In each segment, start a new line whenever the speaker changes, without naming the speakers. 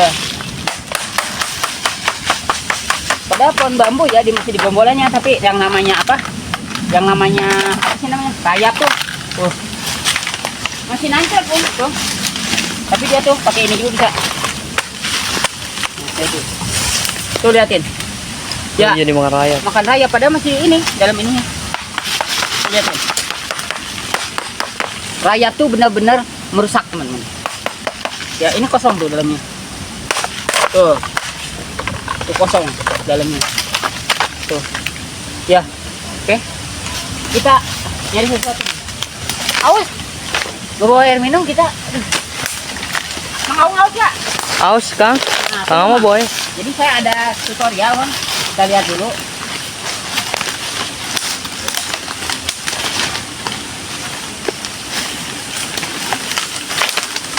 Ya. Padahal pohon bambu ya masih di bombolannya, tapi yang namanya apa? Yang namanya apa sih namanya? Rayap tuh. Tuh. Masih nancap tuh. Tapi dia tuh pakai ini juga bisa. Nah, itu. Tuh liatin. Ya.
Jadi makan rayap.
Makan rayap padahal masih ini dalam ininya. Liatin. Rayap tuh benar-benar merusak teman-teman. Ya ini kosong tuh dalamnya. Tuh. Tuh kosong dalamnya. Tuh. Ya. Oke. Kita nyari sesuatu. Awas. Bawa air minum kita. Aduh. Mengaus ya.
Aus Kang.
Nah,
Kang mau boy.
jadi saya ada tutorial Bang. Kita lihat dulu.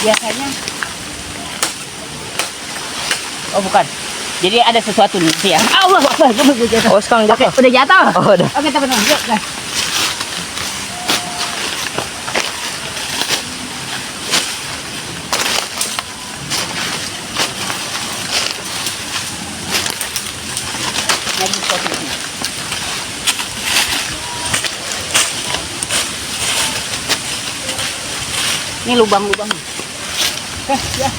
Biasanya oh bukan. Jadi ada sesuatu nih ya. Allah Akbar.
Aus Kang jatuh.
Udah jatuh.
Oh, udah.
Oke, teman-teman. Yuk, guys. Nyari sesuatu di sini. Ini lubang-lubang. Ya.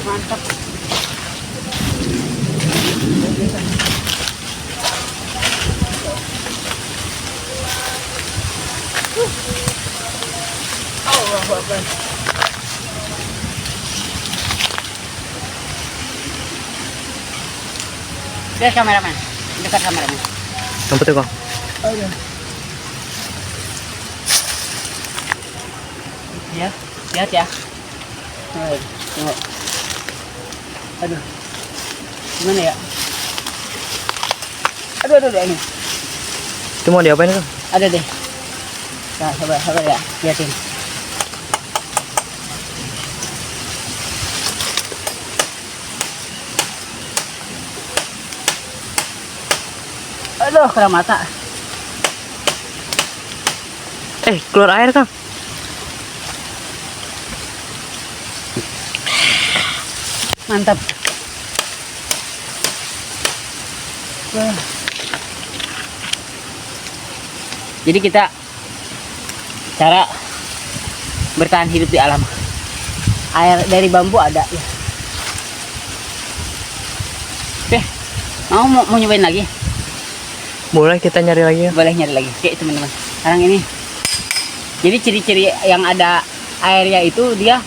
Mantap. Allahu Akbar. Dia kameramen. Dekat kameramen.
Sampai tuh Kang.
Oh iya. Ya, lihat ya. Tengok. Aduh. Gimana ya? Aduh ini.
Itu mau diapain Kang?
Ada deh. Nah, sabar ya. Lihatin. Aduh, kena mata.
Keluar air Kang.
Mantap. Wah. Jadi kita cara bertahan hidup di alam. Air dari bambu ada ya. Oke. Mau nyobain lagi?
Boleh kita nyari lagi ya?
Boleh nyari lagi. Oke, teman-teman. Sekarang ini. Jadi ciri-ciri yang ada airnya itu dia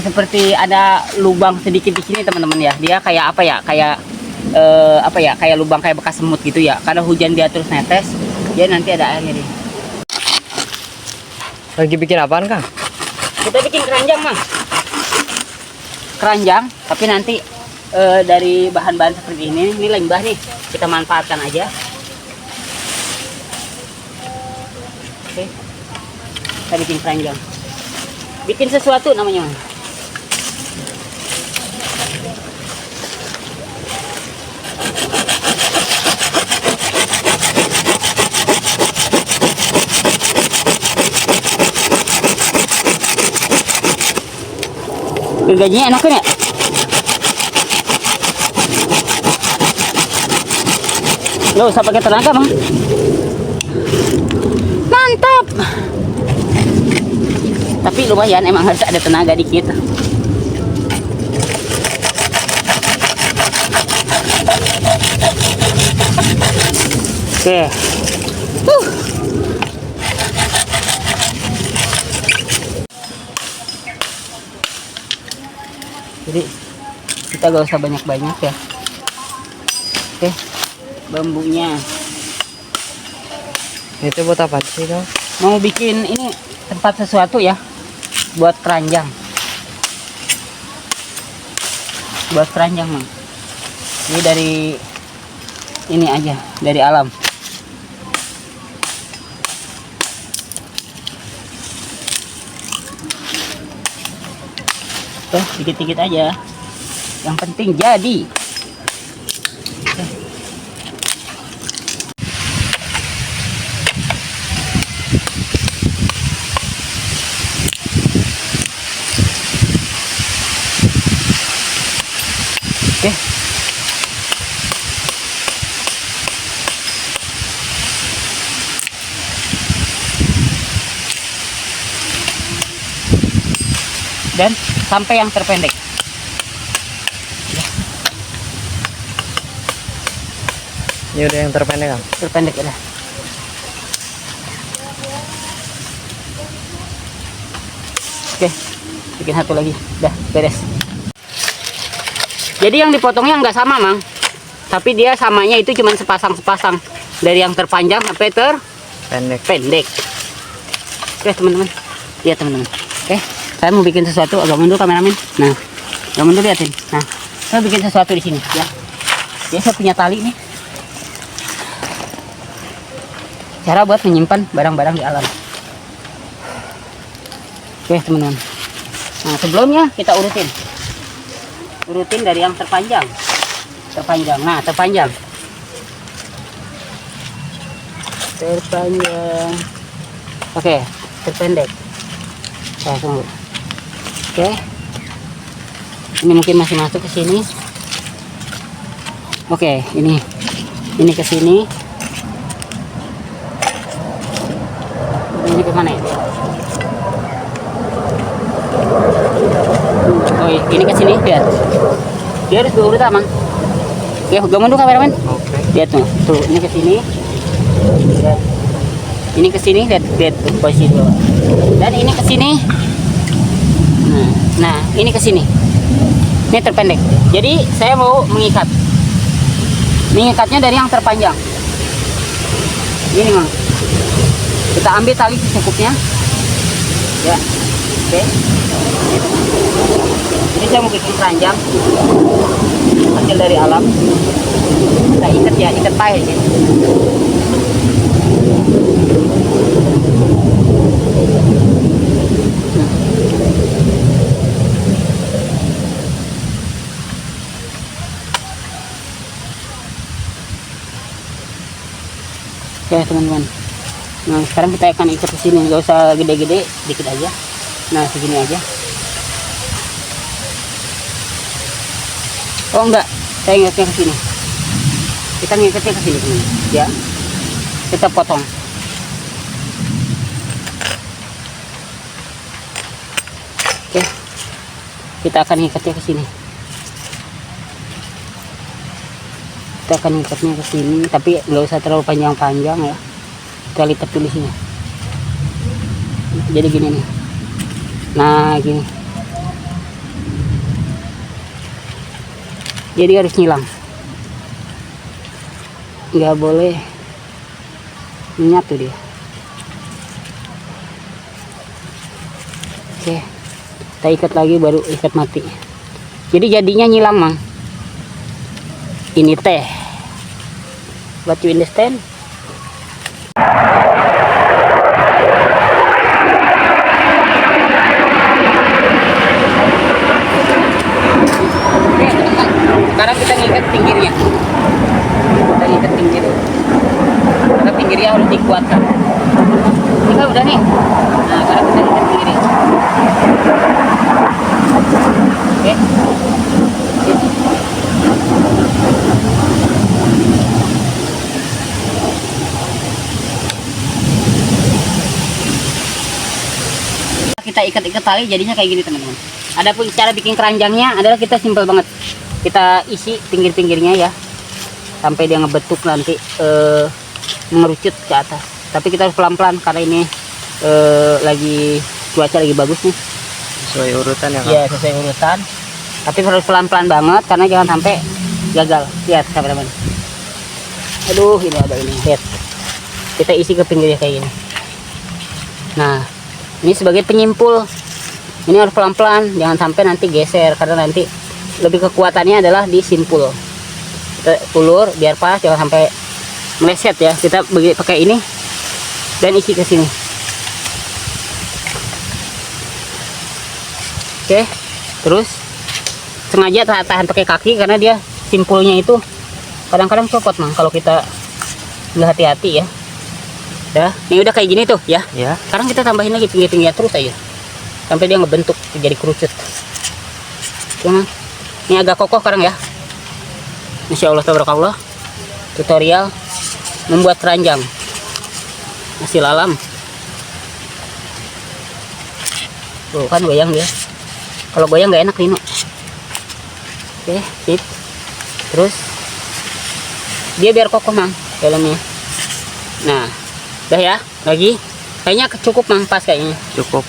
seperti ada lubang sedikit di sini teman-teman ya. Dia kayak apa ya? Kayak lubang kayak bekas semut gitu ya. Kalau hujan dia terus netes, dia nanti ada airnya nih.
Lagi bikin apaan Kang?
Kita bikin keranjang Mang. Keranjang, tapi nanti dari bahan-bahan seperti ini limbah nih kita manfaatkan aja. Oke. Kita bikin keranjang. Bikin sesuatu namanya Mang. Gajinya enak kan ya? Nggak usah pakai tenaga Bang. Mantap. Tapi lumayan, emang harus ada tenaga dikit. Oke. Jadi kita gak usah banyak-banyak ya. Oke, bambunya.
Itu buat apa sih Kang?
Mau bikin ini tempat sesuatu ya, buat keranjang. Buat keranjang Mang. Ini dari ini aja, dari alam. Tuh, dikit-dikit aja. Yang penting jadi. Oke. Dan sampai yang terpendek.
Ini udah yang terpendek Kang.
Terpendek udah. Oke, bikin satu lagi. Udah beres. Jadi yang dipotongnya nggak sama, Mang. Tapi dia samanya itu cuma sepasang-sepasang. Dari yang terpanjang sampai terpendek. Oke, teman-teman. Lihat, teman-teman. Oke, saya mau bikin sesuatu. Agak mundur kameramen. Nah, agak mundur liatin. Nah, saya bikin sesuatu di sini, ya. Jadi saya punya tali nih. Cara buat menyimpan barang-barang di alam. Oke, teman-teman. Nah, sebelumnya kita urutin dari yang terpanjang. Nah, terpanjang. Oke, terpendek. Saya tunggu. Oke, ini mungkin masih masuk ke sini. Oke, ini ke sini. Ini kemana ya? Oh, ini ke sini, lihat. Dia harus berurutan, Mang. Oke, gak mundur kameramen.
Oke.
Lihat tuh, ini ke sini. Lihat. Ini ke sini, lihat tuh posisi dulu. Dan ini ke sini. Nah, ini ke sini. Ini terpendek. Jadi saya mau mengikatnya dari yang terpanjang. Ini, Mang. Kita ambil tali secukupnya. Ya. Oke. Ini saya mau bikin keranjang hasil dari alam. Kita ikat ya, ikat pahe ya. Oke, teman-teman. Nah, sekarang kita akan ikat ke sini, nggak usah gede-gede, dikit aja. Nah, segini aja. Oh enggak, saya ngikatnya ke sini. Kita ngikatnya ke sini, teman. Ya. Kita potong. Oke. Kita akan ngikatnya ke sini. Kita akan ngikatnya ke sini, tapi nggak usah terlalu panjang-panjang ya. Kita lipat dulu sini. Jadi gini nih. Nah, gini. Jadi harus nyilang. Nggak boleh menyatu dia. Oke. Kita ikat lagi, baru ikat mati. Jadi jadinya nyilang, Mang. Ini teh. What you understand? Sekarang kita ngikat pinggirnya. Kita ngikat pinggirnya. Karena pinggirnya harus dikuatkan. Ini kan udah nih. Nah, sekarang kita ngikat pinggirnya. Oke. Kita ikat-ikat tali jadinya kayak gini, teman-teman. Adapun cara bikin keranjangnya adalah kita simpel banget. Kita isi pinggir-pinggirnya ya sampai dia ngebetuk nanti mengerucut ke atas. Tapi kita harus pelan-pelan karena ini lagi cuaca lagi bagus nih.
Sesuai urutan ya Kang?
Iya, sesuai urutan. Tapi harus pelan-pelan banget karena jangan sampai gagal. Lihat, teman-teman. Aduh, ini ada ini. Lihat. Kita isi ke pinggirnya kayak gini. Nah, ini sebagai penyimpul. Ini harus pelan-pelan, jangan sampai nanti geser karena nanti lebih kekuatannya adalah di simpul. kita ulur biar pas, jangan sampai meleset ya. Kita pakai ini dan isi ke sini. Oke, terus sengaja tahan pakai kaki karena dia simpulnya itu kadang-kadang copot Mang kalau kita nggak hati-hati ya. Ya, ini udah kayak gini tuh ya.
Ya.
Sekarang kita tambahin lagi pinggir-pinggirnya terus aja sampai dia ngebentuk jadi kerucut. Cuma ini agak kokoh sekarang ya. Insya Allah tabarakallah. Tutorial membuat keranjang hasil alam. Tuh kan goyang dia. Kalau goyang nggak enak Lino. Oke, sip. Terus dia biar kokoh Mang dalamnya. Nah, udah ya. Lagi. Kayaknya cukup Mang, pas kayaknya.
Cukup.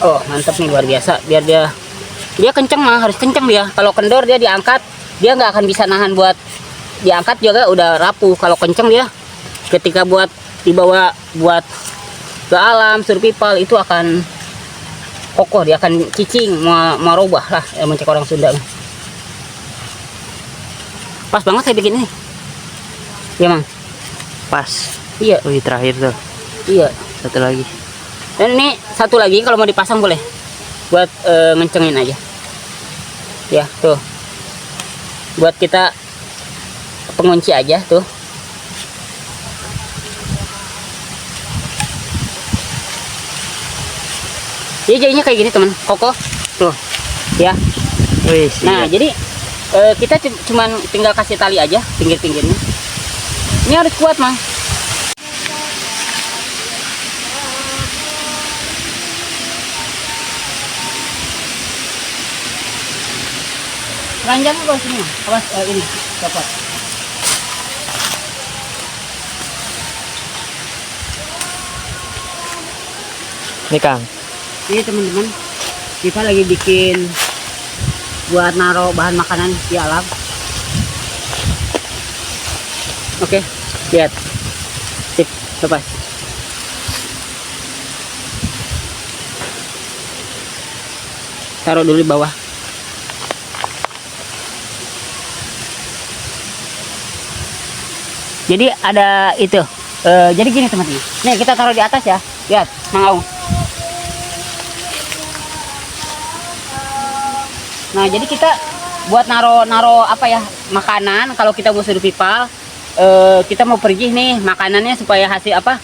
Oh, mantap nih, luar biasa. Biar dia kenceng Mang, harus kenceng dia. Kalau kendor dia diangkat, dia nggak akan bisa nahan buat diangkat juga udah rapuh. Kalau kenceng dia ketika buat dibawa buat ke alam survival itu akan kokoh, dia akan cicing, mau robah lah ya, mencek orang Sunda. Pas banget saya bikin ini. Ya Mang.
Pas.
Iya.
Wih, terakhir tuh.
Iya.
Satu lagi.
Dan ini satu lagi kalau mau dipasang boleh. Buat ngencengin aja. Ya, tuh. Buat kita pengunci aja tuh. Jadi jadinya kayak gini teman, kokoh tuh ya.
Wih,
Nah jadi kita cuman tinggal kasih tali aja pinggir-pinggirnya. Ini harus kuat Mang. Keranjangnya bawa sini Mang. Awas ini dapat.
Ini Kang.
Ini teman-teman, kita lagi bikin buat naruh bahan makanan di alam. Oke, lihat. Sip, lepas. Taruh dulu di bawah. Jadi ada itu. Jadi gini teman-teman. Nih kita taruh di atas ya. Lihat, Mang Aung. Nah jadi kita buat naro apa ya, makanan. Kalau kita mau survival, kita mau pergi nih, makanannya supaya hasil apa,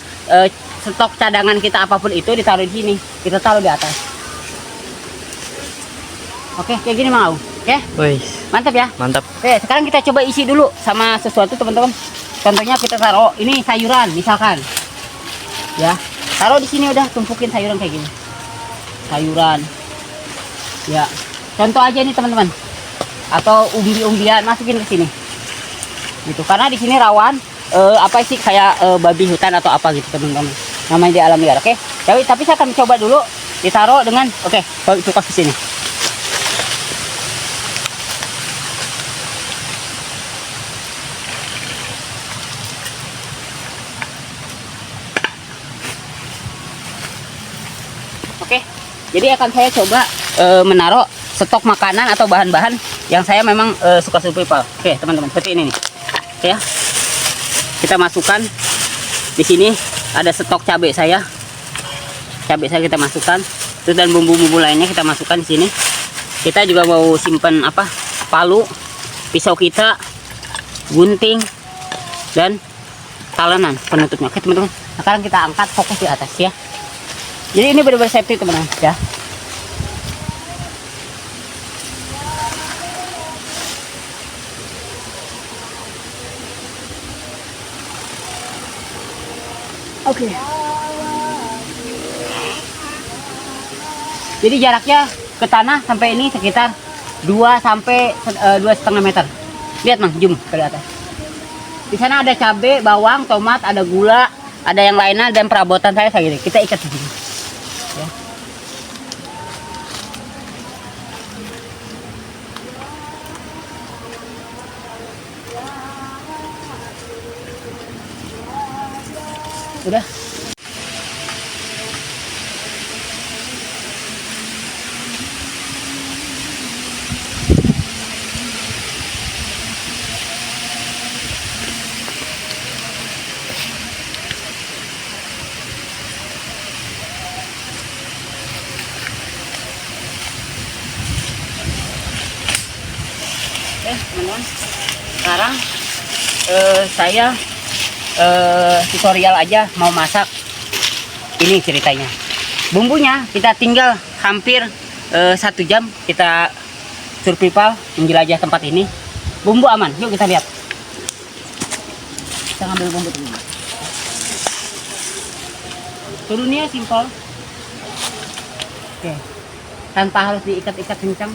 stok cadangan kita apapun itu ditaruh di sini, kita taruh di atas. Oke, kayak gini Mang Aung. Oke,
Wih,
mantap ya.
mantap.
Oke, sekarang kita coba isi dulu sama sesuatu teman-teman. Contohnya kita taruh ini sayuran misalkan ya, taruh di sini, udah tumpukin sayuran kayak gini, sayuran ya. Contoh aja nih teman-teman, atau umbi-umbian masukin ke sini, gitu. Karena di sini rawan apa sih kayak babi hutan atau apa gitu teman-teman. Namanya di alam liar, oke? Tapi saya akan coba dulu ditaruh dengan, oke, itu ke sini. Oke, jadi akan saya coba menaruh stok makanan atau bahan-bahan yang saya memang suka survival. Oke teman-teman, seperti ini nih ya. Kita masukkan di sini, ada stok cabai saya kita masukkan, terus dan bumbu-bumbu lainnya kita masukkan di sini. Kita juga mau simpan apa, palu, pisau kita, gunting, dan talenan penutupnya. Oke teman-teman, sekarang kita angkat, fokus di atas ya. Jadi ini benar-benar safety teman-teman ya. Oke. Jadi jaraknya ke tanah sampai ini sekitar 2 sampai 2,5 meter. Lihat Mang, zoom ke atas. Di sana ada cabai, bawang, tomat, ada gula, ada yang lainnya, dan perabotan saya gini. Kita ikat di sini. Ya. Udah. teman-teman. Sekarang saya tutorial aja mau masak. Ini ceritanya. Bumbunya kita tinggal hampir 1 jam kita survival menjelajah tempat ini. Bumbu aman, yuk kita lihat. Kita ngambil bumbu dulu. Turunnya simpel. Oke. Tanpa harus diikat-ikat kencang.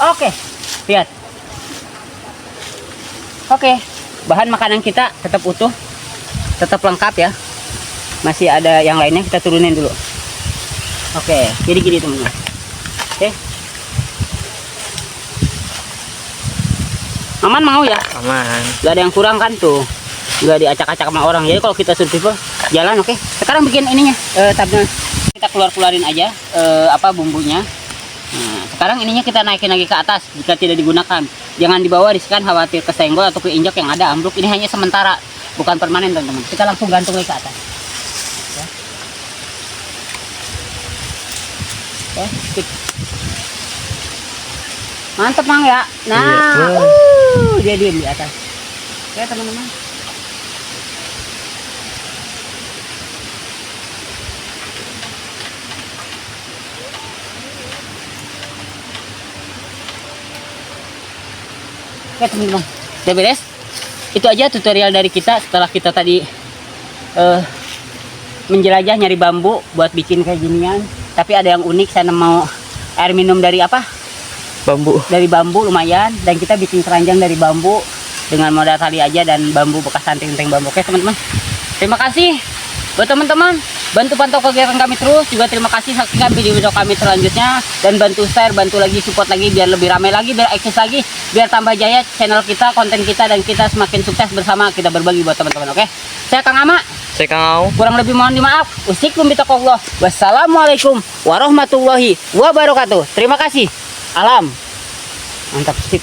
Oke, lihat. Oke, bahan makanan kita tetap utuh, tetap lengkap ya. Masih ada yang lainnya, kita turunin dulu. Oke, jadi gini teman-teman. Oke. Aman mau ya?
Aman.
Gak ada yang kurang kan tuh. Gak diacak-acak sama orang. Jadi kalau kita survival jalan, oke. Sekarang bikin ininya, tabnya. Kita keluarin aja bumbunya. Nah, sekarang ininya kita naikin lagi ke atas jika tidak digunakan. Jangan dibawa, riskan khawatir kesenggol atau keinjak yang ada ambruk. Ini hanya sementara, bukan permanen teman-teman. Kita langsung gantung lagi ke atas. Ya. Oke, stick. Mantep Mang ya. Nah, dia diem di atas. Oke teman-teman. Oke teman-teman, udah beres. Itu aja tutorial dari kita setelah kita tadi menjelajah nyari bambu buat bikin kayak ginian. Tapi ada yang unik, saya mau air minum dari apa?
Bambu.
Dari bambu lumayan. Dan kita bikin keranjang dari bambu dengan modal tali aja dan bambu bekas ranting-ranting bambu. Oke teman-teman, terima kasih buat teman-teman. Bantu pantau kegiatan kami terus. Juga terima kasih saksikan video-video kami selanjutnya. Dan bantu share, bantu lagi, support lagi biar lebih ramai lagi, biar eksis lagi, biar tambah jaya channel kita, konten kita, dan kita semakin sukses bersama kita berbagi buat teman-teman. Oke, saya Kang Ama.
Saya Kang Au.
Kurang lebih mohon dimaaf. Usikum bitaqullah. Wassalamualaikum warahmatullahi wabarakatuh. Terima kasih. Alam. Mantap sip.